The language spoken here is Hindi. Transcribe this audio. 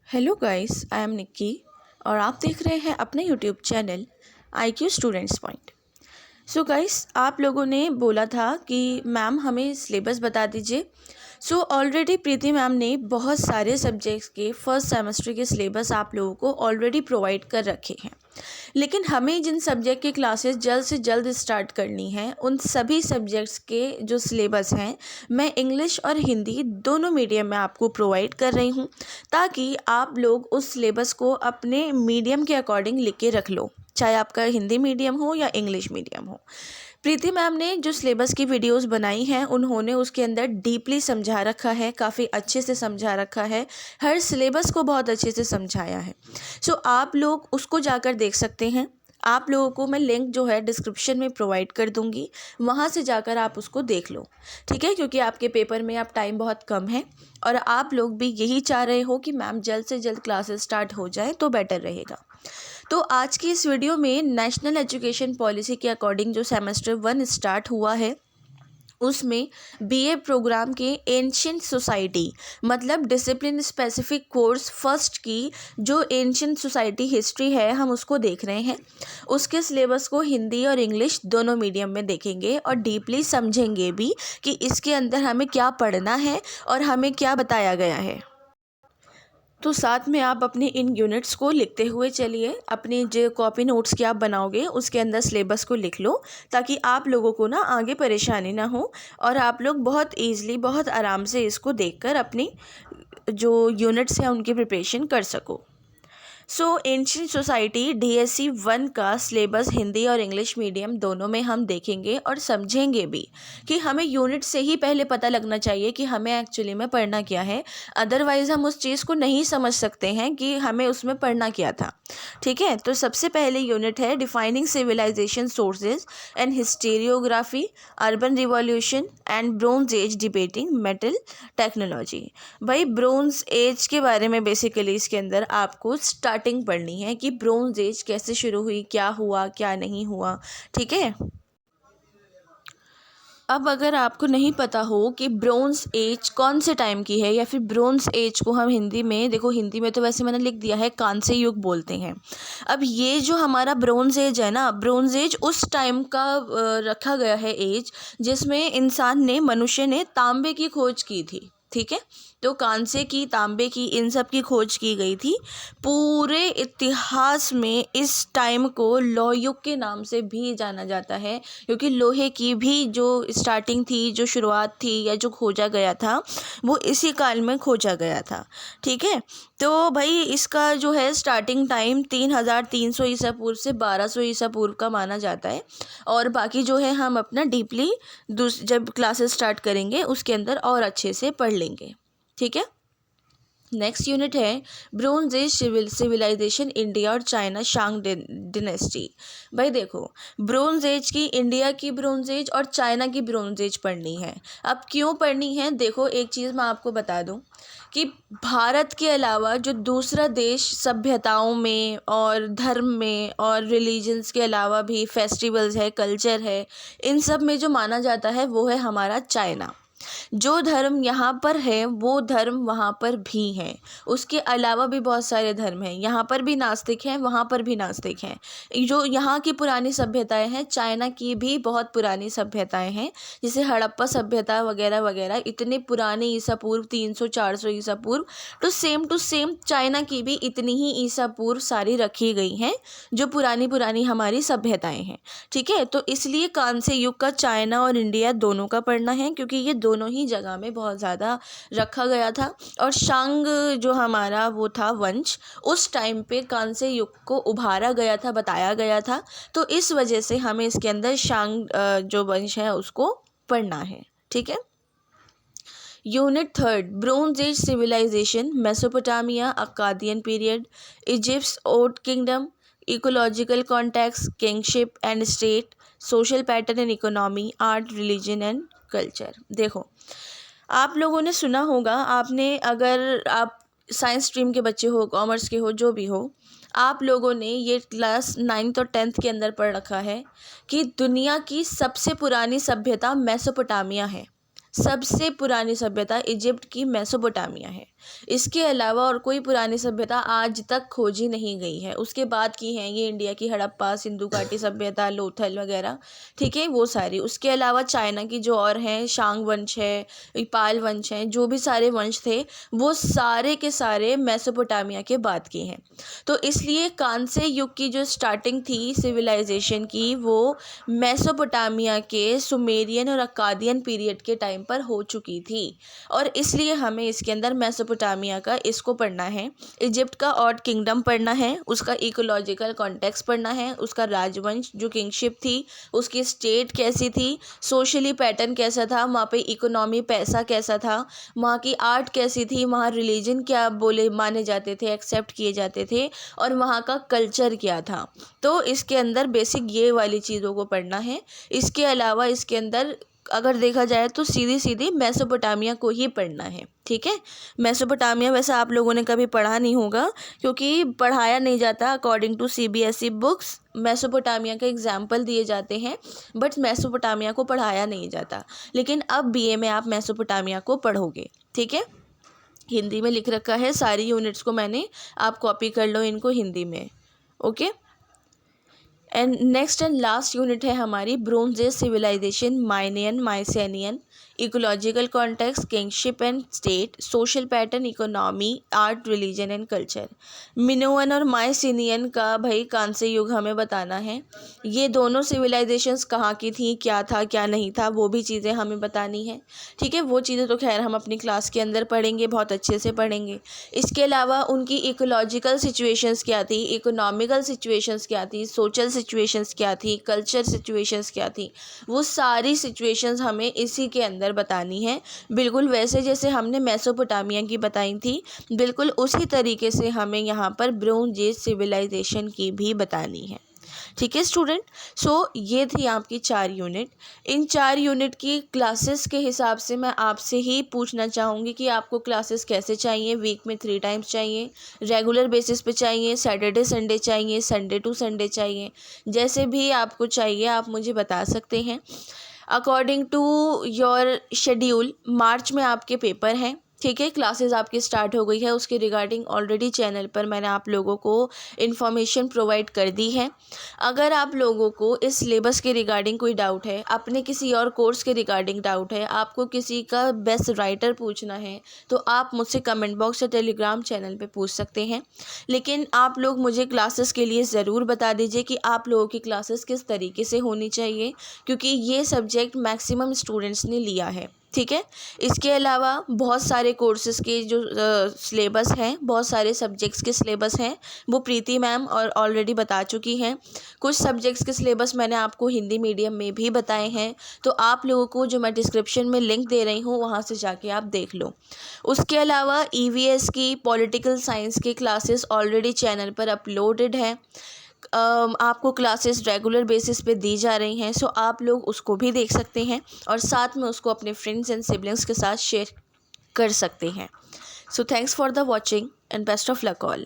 Hello guys, I am Nikki और आप देख रहे हैं अपने YouTube channel IQ students point. So guys, आप लोगों ने बोला था कि मैम हमें सिलेबस बता दीजिए। सो ऑलरेडी प्रीति मैम ने बहुत सारे सब्जेक्ट्स के फर्स्ट सेमेस्टर के सिलेबस आप लोगों को ऑलरेडी प्रोवाइड कर रखे हैं, लेकिन हमें जिन सब्जेक्ट की क्लासेस जल्द से जल्द स्टार्ट करनी है उन सभी सब्जेक्ट्स के जो सिलेबस हैं मैं इंग्लिश और हिंदी दोनों मीडियम में आपको प्रोवाइड कर रही हूँ, ताकि आप लोग उस सिलेबस को अपने मीडियम के अकॉर्डिंग लिख के रख लो, चाहे आपका हिंदी मीडियम हो या इंग्लिश मीडियम हो। प्रीति मैम ने जो सिलेबस की वीडियोस बनाई हैं उन्होंने उसके अंदर डीपली समझा रखा है, काफ़ी अच्छे से समझा रखा है, हर सिलेबस को बहुत अच्छे से समझाया है। सो आप लोग उसको जाकर देख सकते हैं। आप लोगों को मैं लिंक जो है डिस्क्रिप्शन में प्रोवाइड कर दूंगी, वहाँ से जाकर आप उसको देख लो, ठीक है। क्योंकि आपके पेपर में अब टाइम बहुत कम है और आप लोग भी यही चाह रहे हो कि मैम जल्द से जल्द क्लासेस स्टार्ट हो जाए तो बेटर रहेगा। तो आज की इस वीडियो में नेशनल एजुकेशन पॉलिसी के अकॉर्डिंग जो सेमेस्टर 1 स्टार्ट हुआ है उसमें BA प्रोग्राम के एंशिएंट सोसाइटी मतलब डिसिप्लिन स्पेसिफिक कोर्स फर्स्ट की जो एंशिएंट सोसाइटी हिस्ट्री है हम उसको देख रहे हैं। उसके सिलेबस को हिंदी और इंग्लिश दोनों मीडियम में देखेंगे और डीपली समझेंगे भी कि इसके अंदर हमें क्या पढ़ना है और हमें क्या बताया गया है। तो साथ में आप अपने इन यूनिट्स को लिखते हुए चलिए, अपनी जो कॉपी नोट्स की आप बनाओगे उसके अंदर सिलेबस को लिख लो, ताकि आप लोगों को ना आगे परेशानी ना हो और आप लोग बहुत ईज़िली बहुत आराम से इसको देखकर अपनी जो यूनिट्स हैं उनकी प्रिपरेशन कर सको। सो एंशिएंट सोसाइटी DSC 1 का सिलेबस हिंदी और इंग्लिश मीडियम दोनों में हम देखेंगे और समझेंगे भी कि हमें यूनिट से ही पहले पता लगना चाहिए कि हमें एक्चुअली में पढ़ना क्या है, अदरवाइज़ हम उस चीज़ को नहीं समझ सकते हैं कि हमें उसमें पढ़ना क्या था, ठीक है। तो सबसे पहले यूनिट है defining civilization sources and historiography, urban revolution and bronze age debating metal technology. भाई ब्रोंज एज के बारे में बेसिकली इसके अंदर आपको स्टार्टिंग पढ़नी है कि ब्रोंज एज कैसे शुरू हुई, क्या हुआ क्या नहीं हुआ, ठीक है। अब अगर आपको नहीं पता हो कि ब्रोंज एज कौन से टाइम की है या फिर ब्रोंज एज को हम हिंदी में देखो, हिंदी में तो वैसे मैंने लिख दिया है कांस्य युग बोलते हैं। अब ये जो हमारा ब्रोंज एज है ना, ब्रोंज एज उस टाइम का रखा गया है एज जिसमें इंसान ने मनुष्य ने तांबे की खोज की थी, ठीक है। तो कांसे की, तांबे की, इन सब की खोज की गई थी। पूरे इतिहास में इस टाइम को लौह युग के नाम से भी जाना जाता है, क्योंकि लोहे की भी जो स्टार्टिंग थी, जो शुरुआत थी या जो खोजा गया था वो इसी काल में खोजा गया था, ठीक है। तो भाई इसका जो है स्टार्टिंग टाइम 3300 ईसा पूर्व से 1200 ईसा पूर्व का माना जाता है। और बाकी जो है हम अपना डीपली जब क्लासेस स्टार्ट करेंगे उसके अंदर और अच्छे से पढ़ लेंगे, ठीक है। नेक्स्ट यूनिट है ब्रोंज एज सिविलाइजेशन इंडिया और चाइना शांग डिनेस्टी। भाई देखो, ब्रोंज एज की, इंडिया की ब्रोंज एज और चाइना की ब्रोंज एज पढ़नी है। अब क्यों पढ़नी है, देखो एक चीज़ मैं आपको बता दूं कि भारत के अलावा जो दूसरा देश सभ्यताओं में और धर्म में और रिलीजन्स के अलावा भी फेस्टिवल्स है, कल्चर है, इन सब में जो माना जाता है वो है हमारा चाइना। जो धर्म यहाँ पर है वो धर्म वहाँ पर भी हैं, उसके अलावा भी बहुत सारे धर्म हैं, यहाँ पर भी नास्तिक हैं, वहाँ पर भी नास्तिक हैं। जो यहाँ की पुरानी सभ्यताएं हैं, चाइना की भी बहुत पुरानी सभ्यताएं हैं, जैसे हड़प्पा सभ्यता वगैरह वगैरह, इतने पुराने ईसा पूर्व 300-400 ईसा पूर्व, टू सेम चाइना की भी इतनी ही ईसा पूर्व सारी रखी गई हैं जो पुरानी पुरानी हमारी सभ्यताएं हैं, ठीक है। तो इसलिए कांस्य युग का चाइना और इंडिया दोनों का पढ़ना है, क्योंकि ये दोनों ही जगह में बहुत ज़्यादा रखा गया था। और शांग जो हमारा वो था वंश, उस टाइम पे कांस्य युग को उभारा गया था, बताया गया था। तो इस वजह से हमें इसके अंदर शांग जो वंश है उसको पढ़ना है, ठीक है। Unit 3 bronze age civilisation, Mesopotamia, Akkadian period, Egypt old kingdom, ecological context, kingship and state, social pattern and economy, art, religion and culture. देखो, आप लोगों ने सुना होगा, आपने, अगर आप साइंस स्ट्रीम के बच्चे हो, कॉमर्स के हो, जो भी हो, आप लोगों ने ये क्लास 9th और 10th के अंदर पढ़ रखा है कि दुनिया की सबसे पुरानी सभ्यता मेसोपोटामिया है। सबसे पुरानी सभ्यता इजिप्ट की मेसोपोटामिया है। इसके अलावा और कोई पुरानी सभ्यता आज तक खोजी नहीं गई है। उसके बाद की हैं ये इंडिया की हड़प्पा, सिंधु घाटी सभ्यता, लोथल वगैरह, ठीक है, वो सारी। उसके अलावा चाइना की जो और हैं, शांग वंश है, पाल वंश हैं, जो भी सारे वंश थे वो सारे के सारे मेसोपोटामिया के बाद के हैं। तो इसलिए कांस्य युग की जो स्टार्टिंग थी सिविलाइजेशन की, वो मेसोपोटामिया के सुमेरियन और अक्कादियन पीरियड के टाइम पर हो चुकी थी। और इसलिए हमें इसके अंदर मेसोपोटामिया का इसको पढ़ना है, इजिप्ट का ऑड किंगडम पढ़ना है, उसका इकोलॉजिकल कॉन्टेक्स्ट पढ़ना है, उसका राजवंश जो किंगशिप थी उसकी स्टेट कैसी थी, सोशली पैटर्न कैसा था, वहाँ पे इकोनॉमी पैसा कैसा था, वहाँ की आर्ट कैसी थी, वहाँ रिलीजन क्या बोले माने जाते थे, एक्सेप्ट किए जाते थे, और वहाँ का कल्चर क्या था। तो इसके अंदर बेसिक ये वाली चीज़ों को पढ़ना है। इसके अलावा इसके अंदर अगर देखा जाए तो सीधी सीधी मेसोपोटामिया को ही पढ़ना है, ठीक है। मेसोपोटामिया वैसे आप लोगों ने कभी पढ़ा नहीं होगा क्योंकि पढ़ाया नहीं जाता। According to CBSE books Mesopotamia के एग्जाम्पल दिए जाते हैं बट मेसोपोटामिया को पढ़ाया नहीं जाता। लेकिन अब BA में आप मेसोपोटामिया को पढ़ोगे, ठीक है। हिंदी में लिख रखा है, सारी यूनिट्स को मैंने, आप कॉपी कर लो इनको हिंदी में, okay. And next and last unit है हमारी bronze age civilization, Minoan, Mycenaean, ecological context, kingship and state, social pattern, economy, art, religion and culture. Minoan और माइसिनियन का भाई कांस्य युग हमें बताना है। ये दोनों सिविलाइजेशंस कहाँ की थी, क्या था क्या नहीं था, वो भी चीज़ें हमें बतानी है, ठीक है। वो चीज़ें तो खैर हम अपनी क्लास के अंदर पढ़ेंगे, बहुत अच्छे से पढ़ेंगे। इसके अलावा उनकी इकोलॉजिकल सिचुएशंस क्या थी, इकोनॉमिकल सिचुएशंस क्या थी, सोशल सिचुएशंस क्या थी, कल्चर सिचुएशंस क्या थी, वो सारी सिचुएशंस हमें इसी के अंदर बतानी है। बिल्कुल वैसे जैसे हमने मेसोपोटामिया की बताई थी, बिल्कुल उसी तरीके से हमें यहाँ पर ब्रोंज एज सिविलाइजेशन की भी बतानी है, ठीक है स्टूडेंट। सो ये थी आपकी 4 यूनिट। इन 4 यूनिट की क्लासेस के हिसाब से मैं आपसे ही पूछना चाहूँगी कि आपको क्लासेस कैसे चाहिए, वीक में 3 टाइम्स चाहिए, रेगुलर बेसिस पे चाहिए, सैटरडे संडे चाहिए, संडे टू संडे चाहिए, जैसे भी आपको चाहिए आप मुझे बता सकते हैं। अकॉर्डिंग टू योर शेड्यूल मार्च में आपके पेपर हैं, ठीक है। क्लासेस आपकी स्टार्ट हो गई है, उसके रिगार्डिंग ऑलरेडी चैनल पर मैंने आप लोगों को इन्फॉर्मेशन प्रोवाइड कर दी है। अगर आप लोगों को इस सिलेबस के रिगार्डिंग कोई डाउट है, अपने किसी और कोर्स के रिगार्डिंग डाउट है, आपको किसी का बेस्ट राइटर पूछना है, तो आप मुझसे कमेंट बॉक्स या टेलीग्राम चैनल पे पूछ सकते हैं। लेकिन आप लोग मुझे क्लासेस के लिए ज़रूर बता दीजिए कि आप लोगों की क्लासेस किस तरीके से होनी चाहिए, क्योंकि ये सब्जेक्ट मैक्सिमम स्टूडेंट्स ने लिया है, ठीक है। इसके अलावा बहुत सारे कोर्सेज़ के जो सिलेबस हैं, बहुत सारे सब्जेक्ट्स के सिलेबस हैं, वो प्रीति मैम और ऑलरेडी बता चुकी हैं। कुछ सब्जेक्ट्स के सिलेबस मैंने आपको हिंदी मीडियम में भी बताए हैं, तो आप लोगों को जो मैं डिस्क्रिप्शन में लिंक दे रही हूँ वहाँ से जाके आप देख लो। उसके अलावा EVS की पॉलिटिकल साइंस की क्लासेस ऑलरेडी चैनल पर अपलोडेड हैं। आपको क्लासेस रेगुलर बेसिस पे दी जा रही हैं, सो आप लोग उसको भी देख सकते हैं और साथ में उसको अपने फ्रेंड्स एंड सिबलिंग्स के साथ शेयर कर सकते हैं। So thanks for the watching and best of luck all.